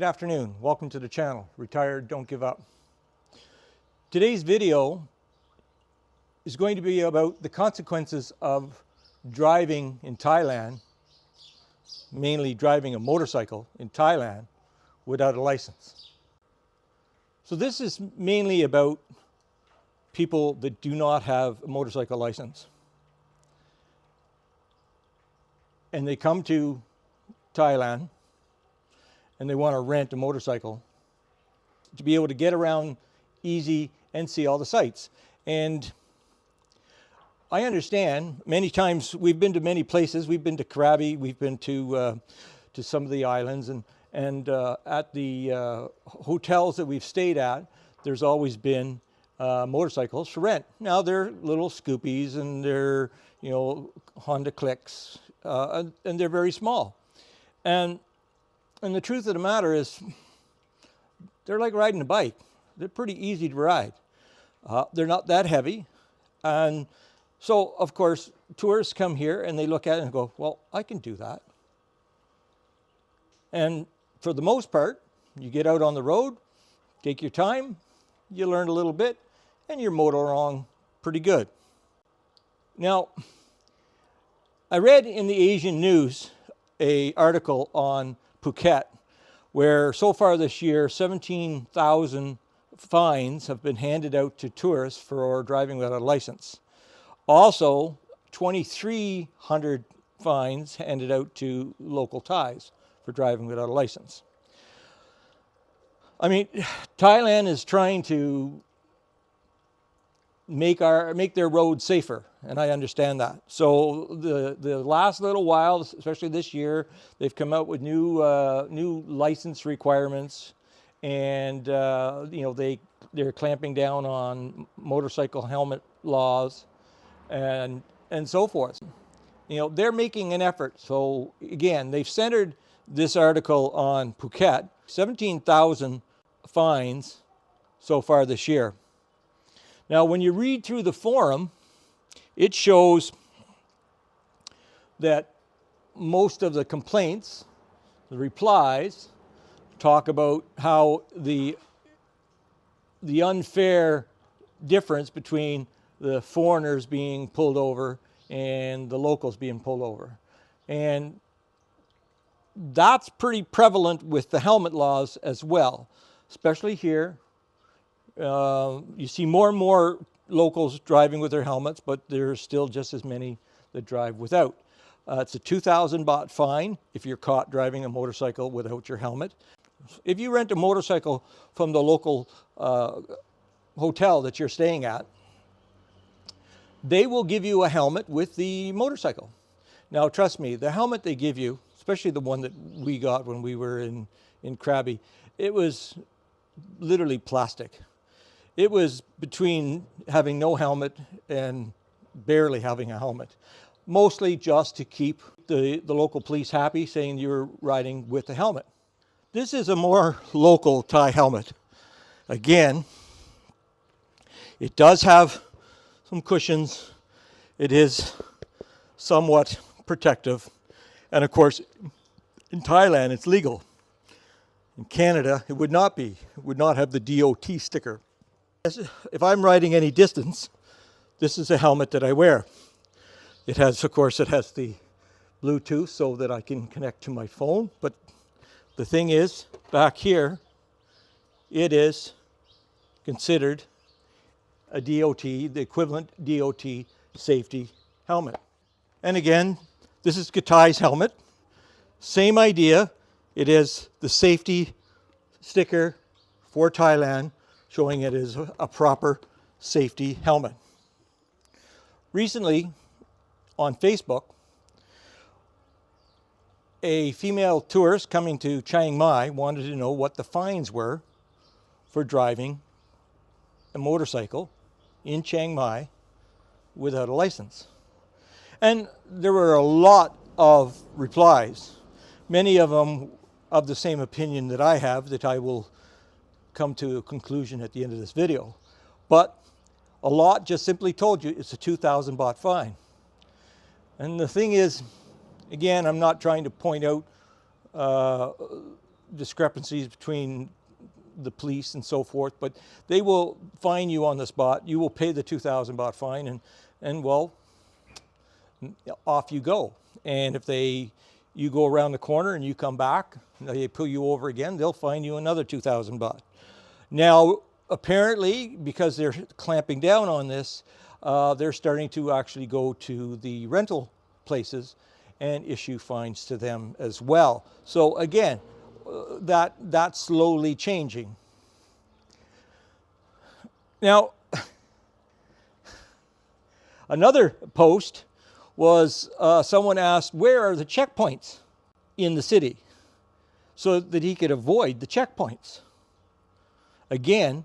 afternoon. Welcome to the channel. Retired, don't give up. Today's video is going to be about the consequences of driving in Thailand, mainly driving a motorcycle in Thailand without a license. So this is mainly about people that do not have a motorcycle license. And they come to Thailand and they want to rent a motorcycle to be able to get around easy and see all the sights. And I understand many times we've been to many places. We've been to Krabi, we've been to some of the islands, and at the hotels that we've stayed at, there's always been motorcycles for rent. Now they're little scoopies and they're, you know, Honda Clicks, and they're very small. And the truth of the matter is, they're like riding a bike. They're pretty easy to ride. They're not that heavy. And so, of course, tourists come here and they look at it and go, well, I can do that. And for the most part, you get out on the road, take your time, you learn a little bit, and you're motor along pretty good. Now, I read in the Asian news an article on Phuket, where so far this year, 17,000 fines have been handed out to tourists for driving without a license. Also, 2,300 fines handed out to local Thais for driving without a license. I mean, Thailand is trying to make their roads safer, and I understand that. So the last little while, especially this year, they've come out with new license requirements, and you know, they're clamping down on motorcycle helmet laws and so forth. You know, they're making an effort. So again, they've centered this article on Phuket, 17,000 fines so far this year. Now, when you read through the forum, it shows that most of the complaints, the replies, talk about how the unfair difference between the foreigners being pulled over and the locals being pulled over. And that's pretty prevalent with the helmet laws as well, especially here. You see more and more locals driving with their helmets, but there's still just as many that drive without. It's a 2,000 baht fine if you're caught driving a motorcycle without your helmet. If you rent a motorcycle from the local hotel that you're staying at, they will give you a helmet with the motorcycle. Now, trust me, the helmet they give you, especially the one that we got when we were in Krabi, it was literally plastic. It was between having no helmet and barely having a helmet, mostly just to keep the local police happy, saying you're riding with a helmet. This is a more local Thai helmet. Again, it does have some cushions. It is somewhat protective. And of course, in Thailand, it's legal. In Canada, it would not be. It would not have the DOT sticker. If I'm riding any distance, this is a helmet that I wear. It has, of course, it has the Bluetooth so that I can connect to my phone. But the thing is, back here, it is considered a DOT, the equivalent DOT safety helmet. And again, this is Gatai's helmet. Same idea. It is the safety sticker for Thailand, showing it as a proper safety helmet. Recently, on Facebook, a female tourist coming to Chiang Mai wanted to know what the fines were for driving a motorcycle in Chiang Mai without a license. And there were a lot of replies, many of them of the same opinion that I have, that I will come to a conclusion at the end of this video. But a lot just simply told you it's a 2,000 baht fine. And the thing is, again, I'm not trying to point out discrepancies between the police and so forth, but they will fine you on the spot. You will pay the 2,000 baht fine, and well, off you go. And if you go around the corner and you come back, they pull you over again, they'll fine you another 2,000 baht. Now, apparently, because they're clamping down on this, they're starting to actually go to the rental places and issue fines to them as well. So again, that's slowly changing. Now, another post was someone asked, where are the checkpoints in the city, so that he could avoid the checkpoints. Again,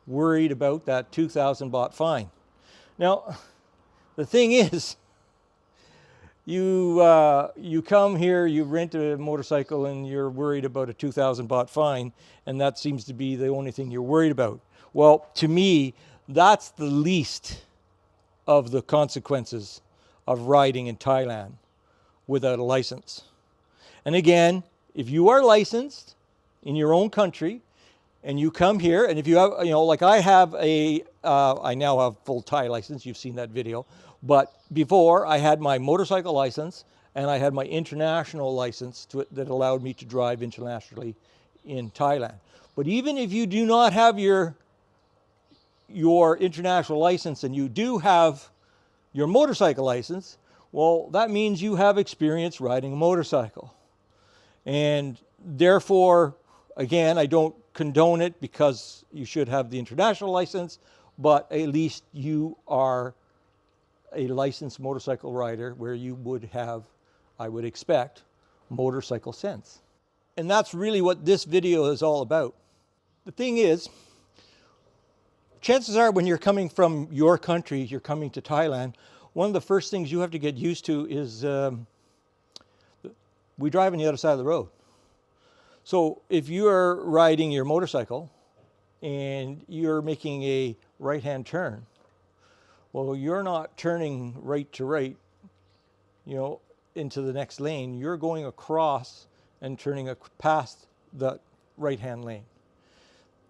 worried about that 2,000 baht fine. Now, the thing is, you come here, you rent a motorcycle, and you're worried about a 2,000 baht fine, and that seems to be the only thing you're worried about. Well, to me, that's the least of the consequences of riding in Thailand without a license. And again, if you are licensed in your own country, and you come here, and if you have, like I have I now have full Thai license, you've seen that video, but before I had my motorcycle license, and I had my international license that allowed me to drive internationally in Thailand. But even if you do not have your international license, and you do have your motorcycle license, well, that means you have experience riding a motorcycle. And therefore, again, I don't condone it, because you should have the international license, but at least you are a licensed motorcycle rider, where you would have, I would expect, motorcycle sense. And that's really what this video is all about. The thing is, chances are when you're coming from your country, you're coming to Thailand, one of the first things you have to get used to is we drive on the other side of the road. So if you are riding your motorcycle and you're making a right-hand turn, well, you're not turning right to right, into the next lane. You're going across and turning past the right-hand lane.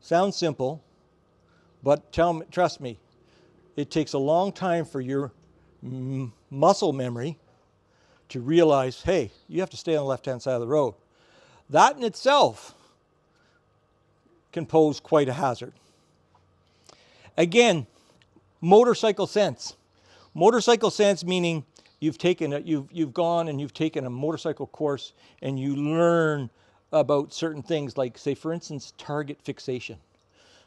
Sounds simple, but trust me, it takes a long time for your muscle memory to realize, hey, you have to stay on the left-hand side of the road. That in itself can pose quite a hazard. Again, motorcycle sense. Motorcycle sense meaning you've gone and you've taken a motorcycle course, and you learn about certain things, like, say, for instance, target fixation.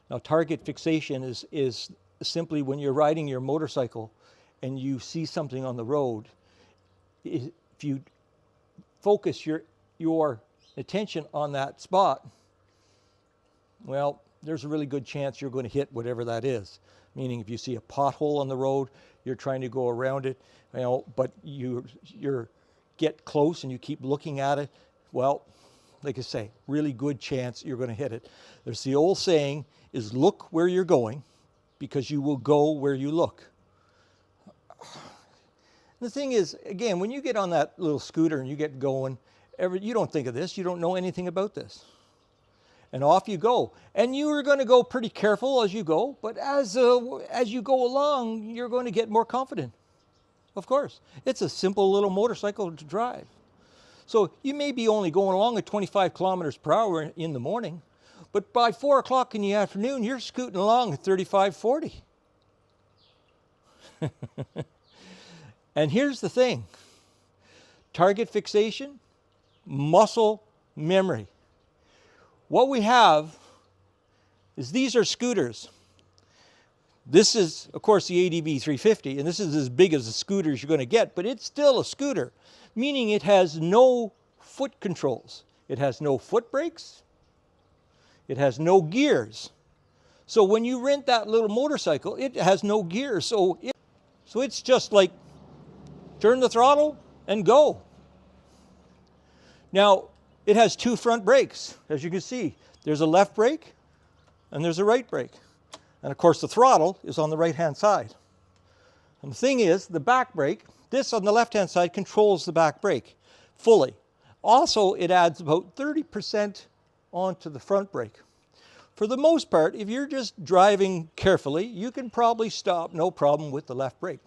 Now, target fixation is simply when you're riding your motorcycle and you see something on the road. If you focus your attention on that spot, well, there's a really good chance you're going to hit whatever that is. Meaning, if you see a pothole on the road, you're trying to go around it, but you get close and you keep looking at it, well, like I say, really good chance you're going to hit it. There's the old saying is, look where you're going, because you will go where you look. The thing is, again, when you get on that little scooter and you get going, you don't think of this, you don't know anything about this. And off you go. And you are going to go pretty careful as you go, but as you go along, you're going to get more confident. Of course. It's a simple little motorcycle to drive. So you may be only going along at 25 kilometers per hour in the morning, but by 4 o'clock in the afternoon, you're scooting along at 35, 40. And here's the thing. Target fixation, muscle memory. What we have is, these are scooters. This is, of course, the ADV 350, and this is as big as the scooters you're going to get, but it's still a scooter, meaning it has no foot controls. It has no foot brakes. It has no gears. So when you rent that little motorcycle, it has no gears. So it's just like turn the throttle and go. Now, it has two front brakes, as you can see. There's a left brake and there's a right brake. And of course, the throttle is on the right-hand side. And the thing is, the back brake, this on the left-hand side controls the back brake fully. Also, it adds about 30% onto the front brake. For the most part, if you're just driving carefully, you can probably stop, no problem, with the left brake.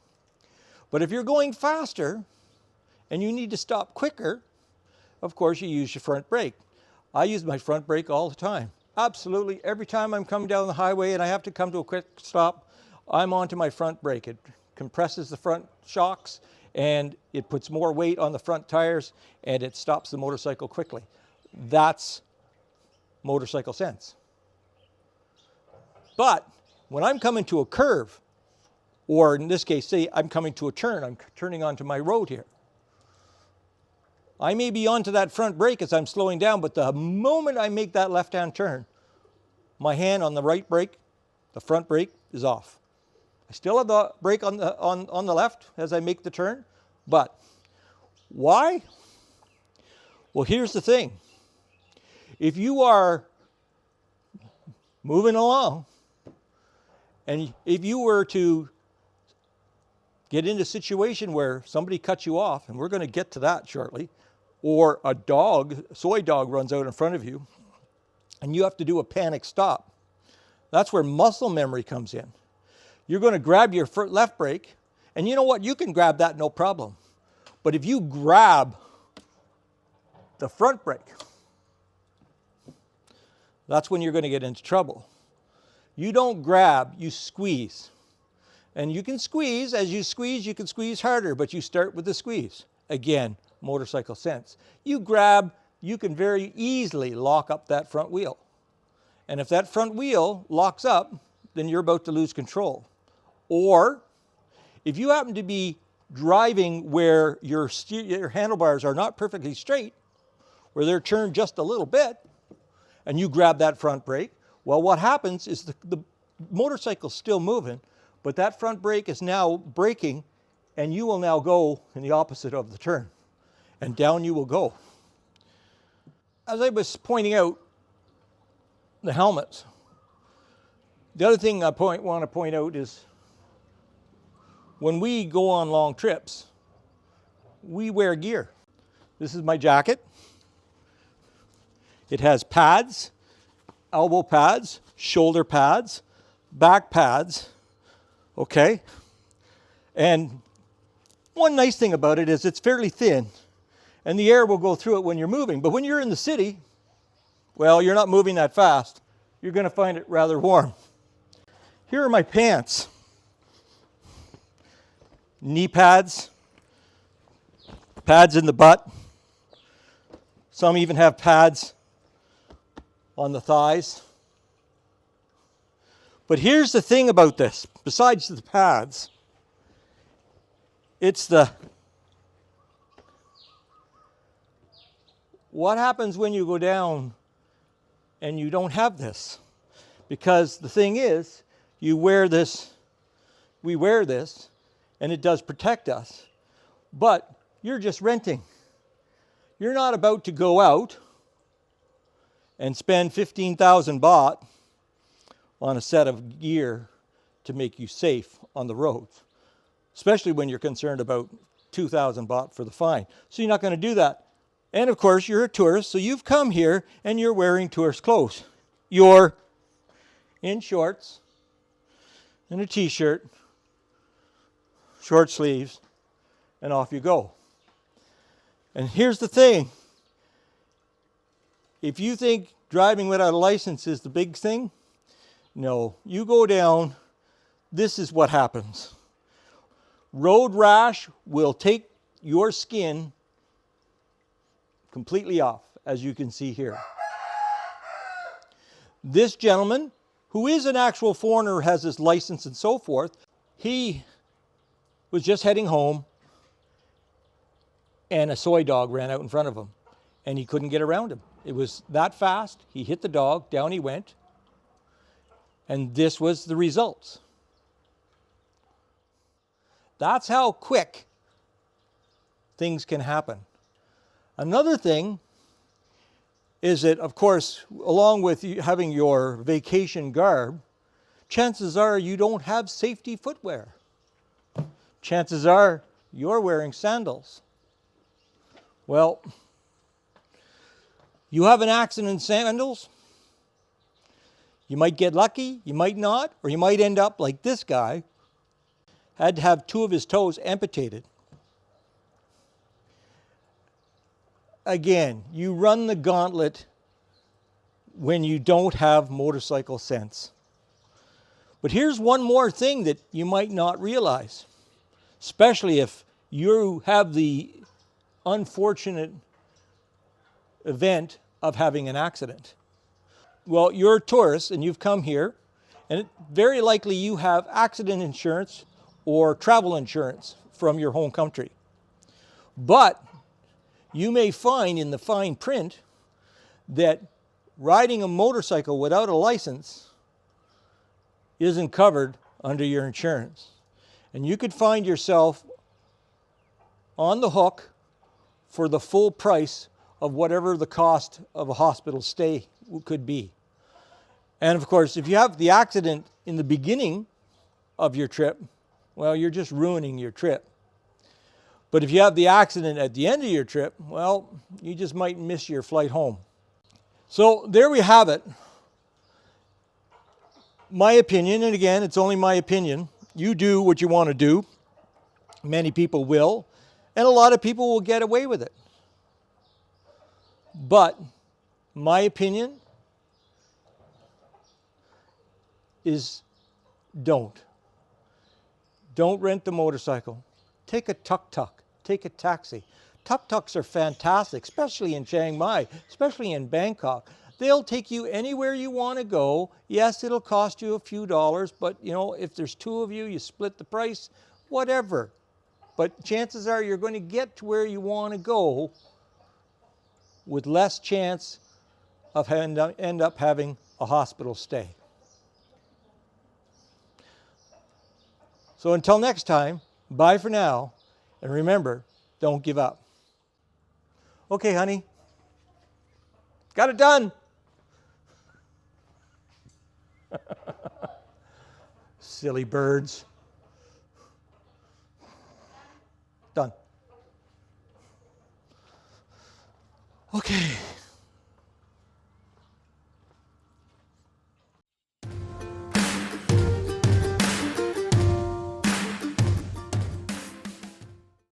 But if you're going faster and you need to stop quicker, of course you use your front brake. I use my front brake all the time. Absolutely, every time I'm coming down the highway and I have to come to a quick stop, I'm onto my front brake. It compresses the front shocks and it puts more weight on the front tires and it stops the motorcycle quickly. That's motorcycle sense. But when I'm coming to a curve, or in this case, say I'm coming to a turn, I'm turning onto my road here. I may be onto that front brake as I'm slowing down, but the moment I make that left-hand turn, my hand on the right brake, the front brake, is off. I still have the brake on the left as I make the turn, but why? Well, here's the thing. If you are moving along, and if you were to get into a situation where somebody cuts you off, and we're going to get to that shortly, or a soy dog runs out in front of you, and you have to do a panic stop, that's where muscle memory comes in. You're going to grab your left brake, and you know what? You can grab that no problem. But if you grab the front brake, that's when you're going to get into trouble. You don't grab, you squeeze. And you can squeeze, as you squeeze, you can squeeze harder, but you start with the squeeze. Again, motorcycle sense. You grab, you can very easily lock up that front wheel. And if that front wheel locks up, then you're about to lose control. Or, if you happen to be driving where your handlebars are not perfectly straight, where they're turned just a little bit, and you grab that front brake, well, what happens is the motorcycle's still moving, but that front brake is now braking, and you will now go in the opposite of the turn, and down you will go. As I was pointing out, the helmets. The other thing I want to point out is when we go on long trips, we wear gear. This is my jacket. It has pads, elbow pads, shoulder pads, back pads, okay? And one nice thing about it is it's fairly thin, and the air will go through it when you're moving. But when you're in the city, well, you're not moving that fast. You're going to find it rather warm. Here are my pants. Knee pads, pads in the butt. Some even have pads on the thighs. But here's the thing about this, besides the pads, it's what happens when you go down and you don't have this? Because the thing is, we wear this, and it does protect us, but you're just renting. You're not about to go out and spend 15,000 baht on a set of gear to make you safe on the roads, especially when you're concerned about 2,000 baht for the fine. So you're not going to do that. And of course, you're a tourist, so you've come here and you're wearing tourist clothes. You're in shorts and a t-shirt, short sleeves, and off you go. And here's the thing. If you think driving without a license is the big thing, no. You go down, this is what happens. Road rash will take your skin completely off, as you can see here. This gentleman, who is an actual foreigner, has his license and so forth, he was just heading home and a soy dog ran out in front of him and he couldn't get around him. It was that fast. He hit the dog, down he went, and this was the results. That's how quick things can happen. Another thing is that, of course, along with having your vacation garb, chances are you don't have safety footwear. Chances are you're wearing sandals. Well, You have an accident in sandals, you might get lucky, you might not, or you might end up like this guy, had to have 2 of his toes amputated. Again, you run the gauntlet when you don't have motorcycle sense. But here's one more thing that you might not realize, especially if you have the unfortunate event of having an accident. Well, you're a tourist and you've come here, and very likely you have accident insurance or travel insurance from your home country. But you may find in the fine print that riding a motorcycle without a license isn't covered under your insurance. And you could find yourself on the hook for the full price of whatever the cost of a hospital stay could be. And of course, if you have the accident in the beginning of your trip, well, you're just ruining your trip. But if you have the accident at the end of your trip, well, you just might miss your flight home. So there we have it. My opinion, and again, it's only my opinion. You do what you want to do. Many people will, and a lot of people will get away with it. But my opinion is don't. Don't rent the motorcycle. Take a tuk-tuk. Take a taxi. Tuk-tuks are fantastic, especially in Chiang Mai, especially in Bangkok. They'll take you anywhere you want to go. Yes, it'll cost you a few dollars, but you know, if there's 2 of you, you split the price, whatever. But chances are you're going to get to where you want to go with less chance of end up having a hospital stay. So until next time, bye for now, and remember, don't give up. Okay, honey. Got it done. Silly birds. Done. Okay.